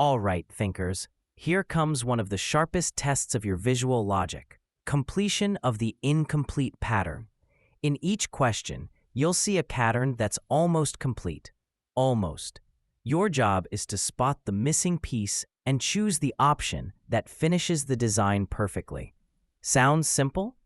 All right, thinkers, here comes one of the sharpest tests of your visual logic: completion of the incomplete pattern. In each question, you'll see a pattern that's almost complete. Almost. Your job is to spot the missing piece and choose the option that finishes the design perfectly. Sounds simple?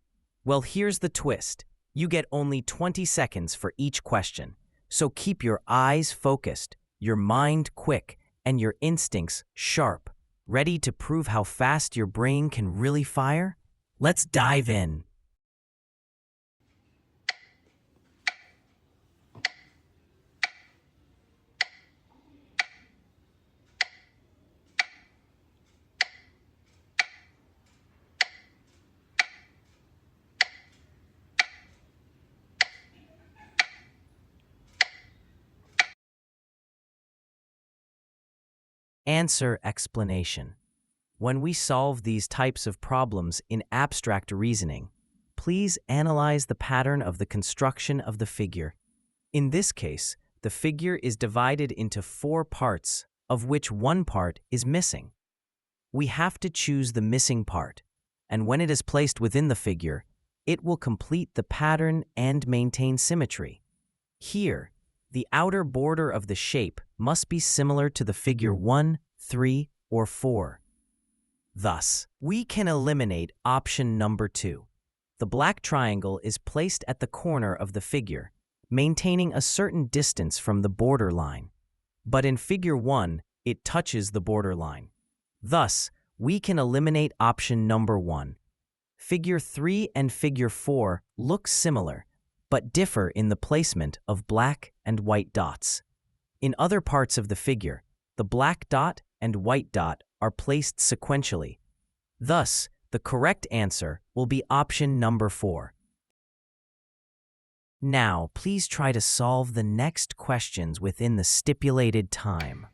Well, here's the twist. You get only 20 seconds for each question, so keep your eyes focused, your mind quick, and your instincts sharp, ready to prove how fast your brain can really fire? Let's dive in. Answer explanation. When we solve these types of problems in abstract reasoning, please analyze the pattern of the construction of the figure. In this case, the figure is divided into 4 parts, of which one part is missing. We have to choose the missing part, and when it is placed within the figure, it will complete the pattern and maintain symmetry. Here, the outer border of the shape must be similar to the figure 1, 3, or 4. Thus, we can eliminate option number 2. The black triangle is placed at the corner of the figure, maintaining a certain distance from the border line. But in figure 1, it touches the border line. Thus, we can eliminate option number 1. Figure 3 and figure 4 look similar, but differ in the placement of black and white dots. In other parts of the figure, the black dot and white dot are placed sequentially. Thus, the correct answer will be option number 4. Now, please try to solve the next questions within the stipulated time.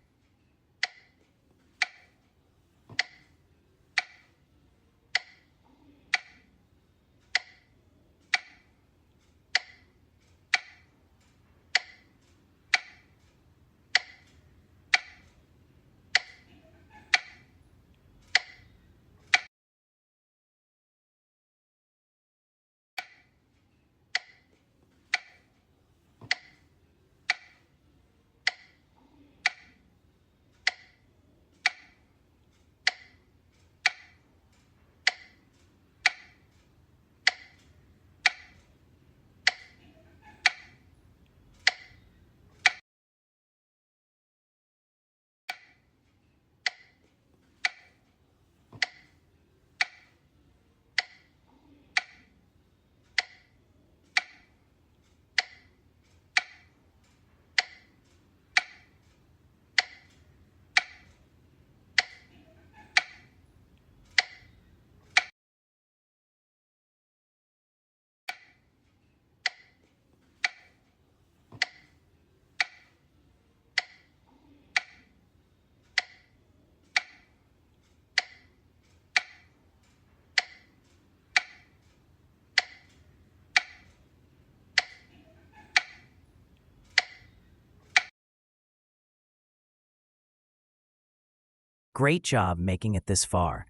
Great job making it this far.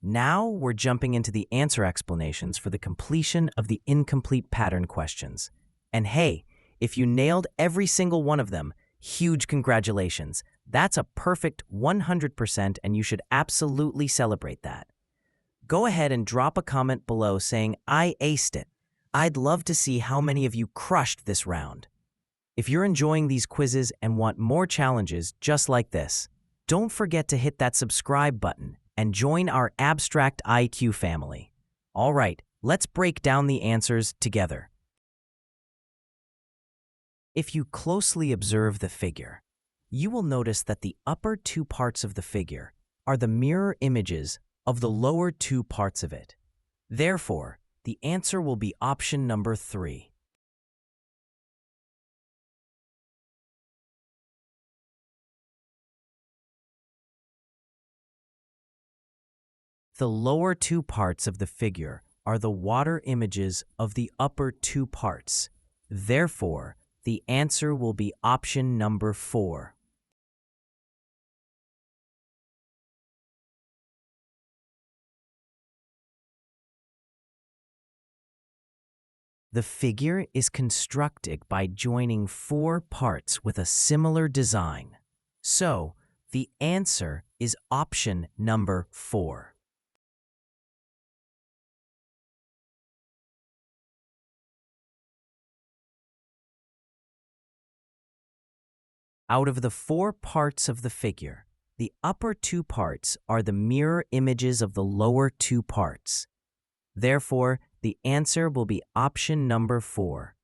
Now we're jumping into the answer explanations for the completion of the incomplete pattern questions. And hey, if you nailed every single one of them, huge congratulations. That's a perfect 100% and you should absolutely celebrate that. Go ahead and drop a comment below saying, "I aced it." I'd love to see how many of you crushed this round. If you're enjoying these quizzes and want more challenges just like this, don't forget to hit that subscribe button and join our Abstract IQ family. All right, let's break down the answers together. If you closely observe the figure, you will notice that the upper 2 parts of the figure are the mirror images of the lower 2 parts of it. Therefore, the answer will be option number 3. The lower 2 parts of the figure are the water images of the upper 2 parts. Therefore, the answer will be option number 4. The figure is constructed by joining four parts with a similar design. So, the answer is option number 4. Out of the four parts of the figure, the upper two parts are the mirror images of the lower two parts. Therefore, the answer will be option number 4.